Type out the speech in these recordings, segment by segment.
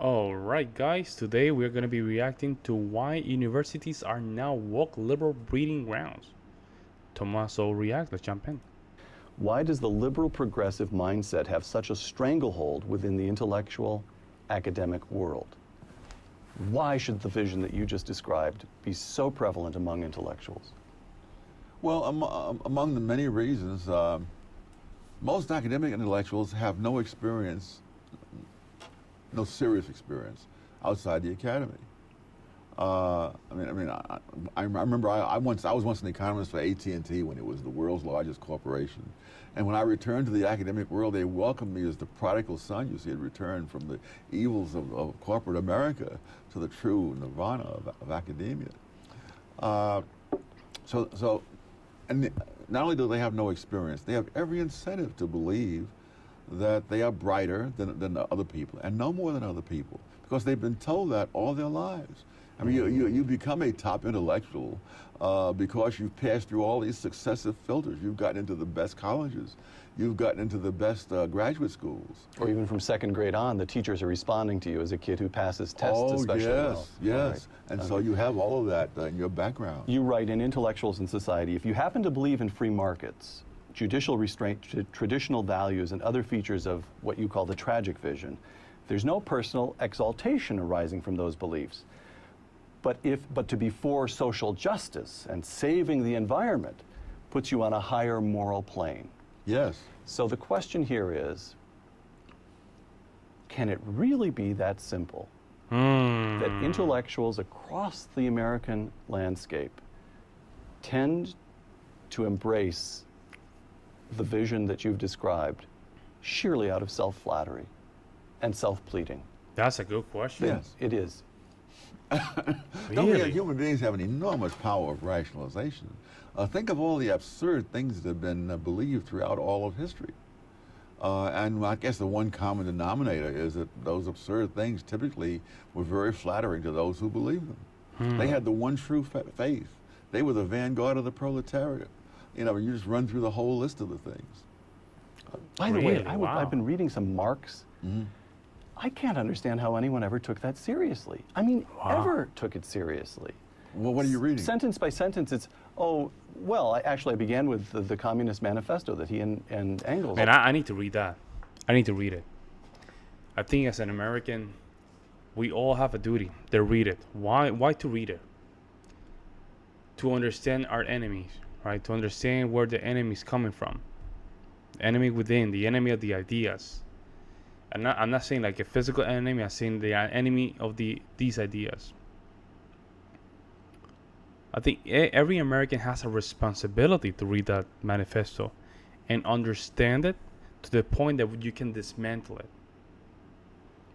All right, guys, today we're going to be reacting to why universities are now woke liberal breeding grounds. Thomas Sowell reacts. Let's jump in. Why does the liberal progressive mindset have such a stranglehold within the intellectual academic world? Why should the vision that you just described be so prevalent among intellectuals? Well, among the many reasons, most academic intellectuals have no experience, no serious experience outside the academy. I remember I was once an economist for AT&T when it was the world's largest corporation. And when I returned to the academic world, they welcomed me as the prodigal son. You see, had returned from the evils of corporate America to the true nirvana of academia. And not only do they have no experience, they have every incentive to believe that they are brighter than other people and know more than other people because they've been told that all their lives. I mean, you become a top intellectual because you've passed through all these successive filters. You've gotten into the best colleges. You've gotten into the best graduate schools. Or even from second grade on, the teachers are responding to you as a kid who passes tests especially well. Yes. Right. And so you have all of that in your background. You write in Intellectuals in Society, if you happen to believe in free markets, judicial restraint, traditional values, and other features of what you call the tragic vision, there's no personal exaltation arising from those beliefs. But to be for social justice and saving the environment puts you on a higher moral plane. Yes. So the question here is, can it really be that simple? That intellectuals across the American landscape tend to embrace the vision that you've described sheerly out of self-flattery and self-pleading? That's a good question. Yes. It is. Don't forget, human beings have an enormous power of rationalization. Think of all the absurd things that have been believed throughout all of history. And I guess the one common denominator is that those absurd things typically were very flattering to those who believed them. They had the one true faith. They were the vanguard of the proletariat. You know, you just run through the whole list of the things. By the way, Wow. I've been reading some Marx. I can't understand how anyone ever took that seriously. I mean, ever took it seriously. Well, what are you reading? Sentence by sentence, it's, oh, well, I began with the Communist Manifesto that he and Engels. Man, I need to read that. I need to read it. I think as an American, we all have a duty to read it. Why to read it? To understand our enemies, right? To understand where the enemy is coming from. The enemy within, the enemy of the ideas. I'm not saying like a physical enemy. I'm saying the enemy of these ideas. I think every American has a responsibility to read that manifesto and understand it to the point that you can dismantle it,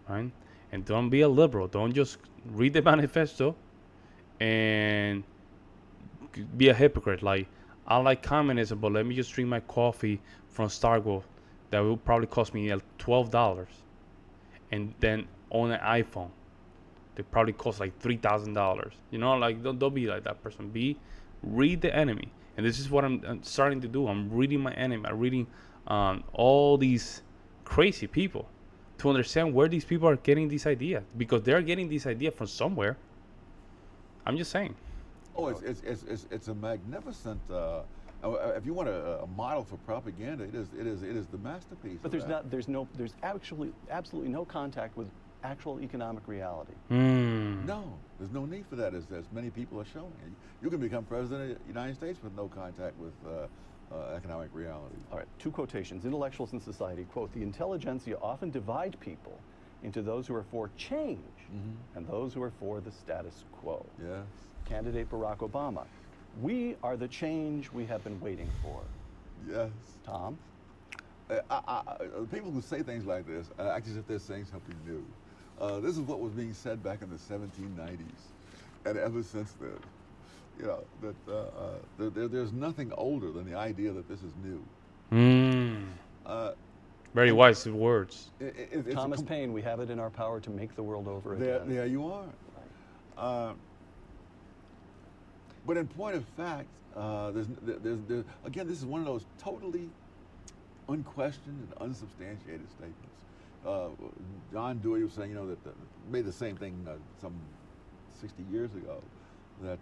right? And don't be a liberal. Don't just read the manifesto and be a hypocrite. Like, I like communism, but let me just drink my coffee from Starbucks that will probably cost me $12, and then own an iPhone that probably costs like $3,000. You know, like don't be like that person. Read the enemy, and this is what I'm starting to do. I'm reading my enemy. I'm reading all these crazy people to understand where these people are getting these ideas, because they're getting these ideas from somewhere. I'm just saying. Oh, it's a magnificent. If you want a model for propaganda, it is the masterpiece. But there's actually absolutely no contact with actual economic reality. No, there's no need for that, as many people are showing. You can become president of the United States with no contact with economic reality. All right, two quotations. Intellectuals in Society, quote, "The intelligentsia often divide people into those who are for change and those who are for the status quo." Yes. Candidate Barack Obama, "We are the change we have been waiting for." Yes. Tom? People who say things like this act as if they're saying something new. This is what was being said back in the 1790s, and ever since then, you know, that there's nothing older than the idea that this is new. Very wise words. It's Thomas Paine, "We have it in our power to make the world over again." There you are. But in point of fact, again, this is one of those totally unquestioned and unsubstantiated statements. John Dewey was saying, that made the same thing some 60 years ago, that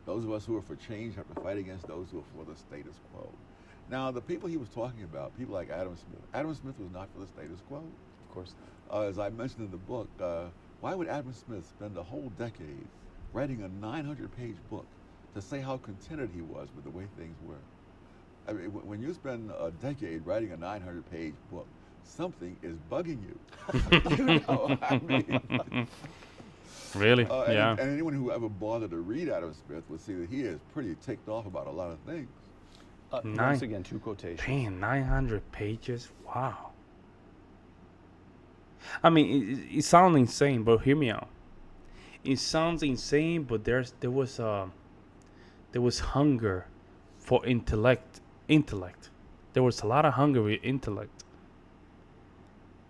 those of us who are for change have to fight against those who are for the status quo. Now, the people he was talking about, people like Adam Smith was not for the status quo. Of course. As I mentioned in the book, why would Adam Smith spend a whole decade writing a 900-page book to say how contented he was with the way things were? I mean, when you spend a decade writing a 900-page book, something is bugging you. I mean, Really? Yeah. And anyone who ever bothered to read Adam Smith would see that he is pretty ticked off about a lot of things. Once again, two quotations. Dang, 900 pages. Wow. I mean, it sounds insane, but hear me out. It sounds insane, but there was hunger for intellect. There was a lot of hunger with intellect.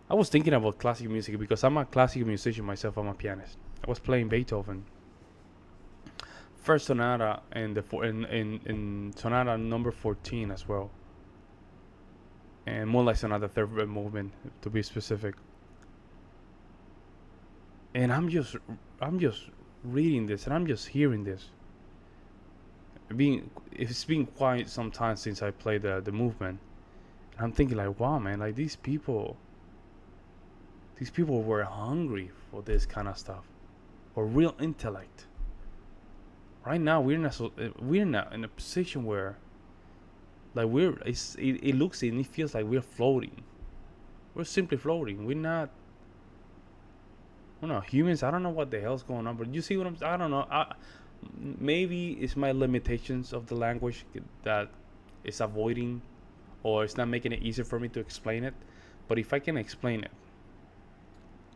I was thinking about classical music because I'm a classical musician myself. I'm a pianist. I was playing Beethoven first sonata and in sonata number 14 as well, and Moonlight Sonata third movement to be specific. And I'm just reading this and I'm just hearing this. It's been quite some time since I played the movement, and I'm thinking like, wow, man, like these people were hungry for this kind of stuff, for real intellect. Right now we're not in a position where like it looks and it feels like we're floating. We're simply floating. We're not humans. I don't know what the hell's going on, but you see what I don't know. Maybe it's my limitations of the language that is avoiding, or it's not making it easier for me to explain it. But if I can explain it,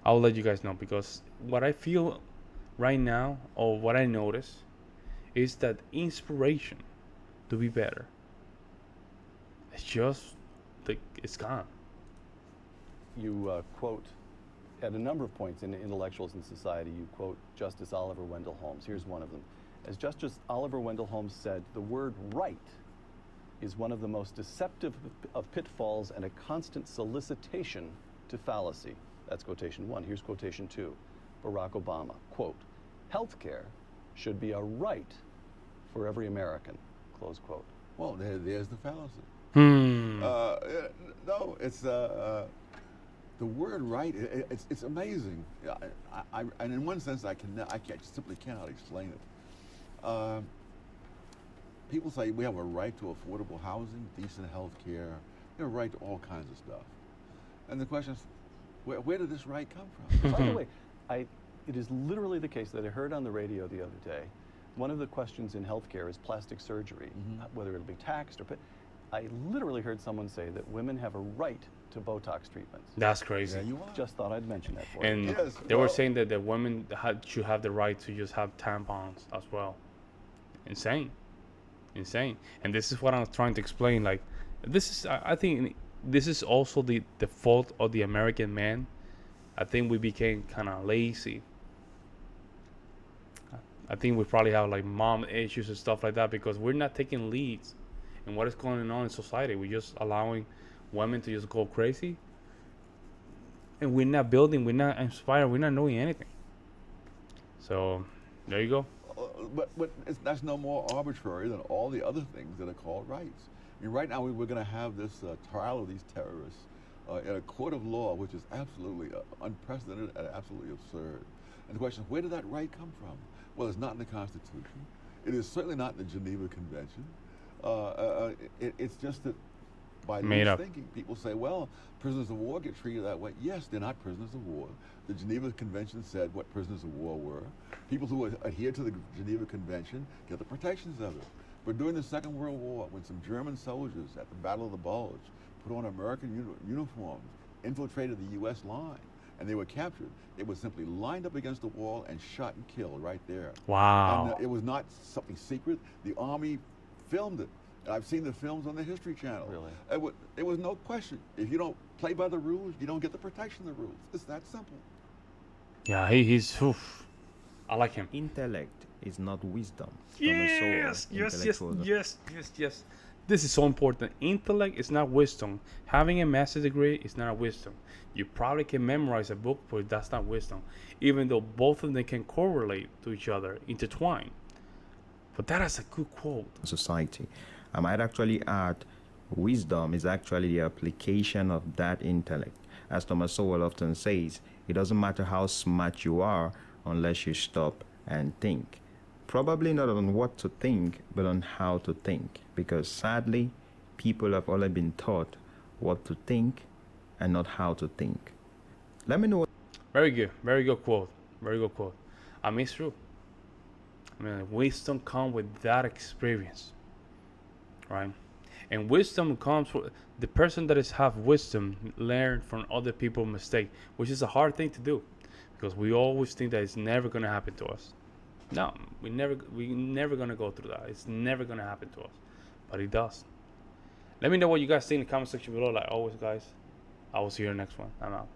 I'll let you guys know, because what I feel right now, or what I notice, is that inspiration to be better, it's gone. You quote, at a number of points in Intellectuals in Society, you quote Justice Oliver Wendell Holmes. Here's one of them. As Justice Oliver Wendell Holmes said, the word right is one of the most deceptive of pitfalls and a constant solicitation to fallacy. That's quotation one. Here's quotation two. Barack Obama, quote, healthcare should be a right for every American, close quote. Well, there's the fallacy. No, it's the word right. It's amazing. And in one sense, I simply cannot explain it. People say we have a right to affordable housing, decent health care, we have a right to all kinds of stuff. And the question is, where did this right come from? By the way, it is literally the case that I heard on the radio the other day. One of the questions in healthcare is plastic surgery, whether it'll be taxed or. I literally heard someone say that women have a right to Botox treatments. That's crazy. There you are. Just thought I'd mention that for And you. Yes, they were well- saying that the women should have the right to just have tampons as well. Insane. And this is what I'm trying to explain. Like, I think this is also the fault of the American man. I think we became kind of lazy. I think we probably have like mom issues and stuff like that, because we're not taking leads in what is going on in society. We're just allowing women to just go crazy, and we're not building, we're not inspired, we're not knowing anything. So there you go. But that's no more arbitrary than all the other things that are called rights. I mean, right now we're going to have this trial of these terrorists in a court of law, which is absolutely unprecedented and absolutely absurd. And the question is, where did that right come from? Well, it's not in the Constitution. It is certainly not in the Geneva Convention. It's just that by Made loose up. thinking, people say, well, prisoners of war get treated that way. Yes, they're not prisoners of war. The Geneva Convention said what prisoners of war were. People who adhere to the Geneva Convention get the protections of it. But during the Second World War, when some German soldiers at the Battle of the Bulge put on American uniforms, infiltrated the U.S. line, and they were captured, they were simply lined up against the wall and shot and killed right there. Wow. And it was not something secret. The Army filmed it. I've seen the films on the History Channel. Really? It was no question. If you don't play by the rules, you don't get the protection of the rules. It's that simple. Yeah, he's. Oof. I like him. Intellect is not wisdom. Yes, Thomas Sowell, yes, yes, intellectual. yes. This is so important. Intellect is not wisdom. Having a master's degree is not a wisdom. You probably can memorize a book, but that's not wisdom. Even though both of them can correlate to each other, intertwine. But that is a good quote. Society. I might actually add, wisdom is actually the application of that intellect. As Thomas Sowell often says, it doesn't matter how smart you are unless you stop and think. Probably not on what to think, but on how to think. Because sadly, people have only been taught what to think and not how to think. Let me know. Very good. Very good quote. Very good quote. I mean, it's true. I mean, wisdom comes with that experience, right? And wisdom comes from the person that is have wisdom learn from other people's mistake, which is a hard thing to do, because we always think that it's never gonna happen to us. No, we never gonna go through that. It's never gonna happen to us, but it does. Let me know what you guys think in the comment section below. Like always, guys, I will see you in the next one. I'm out.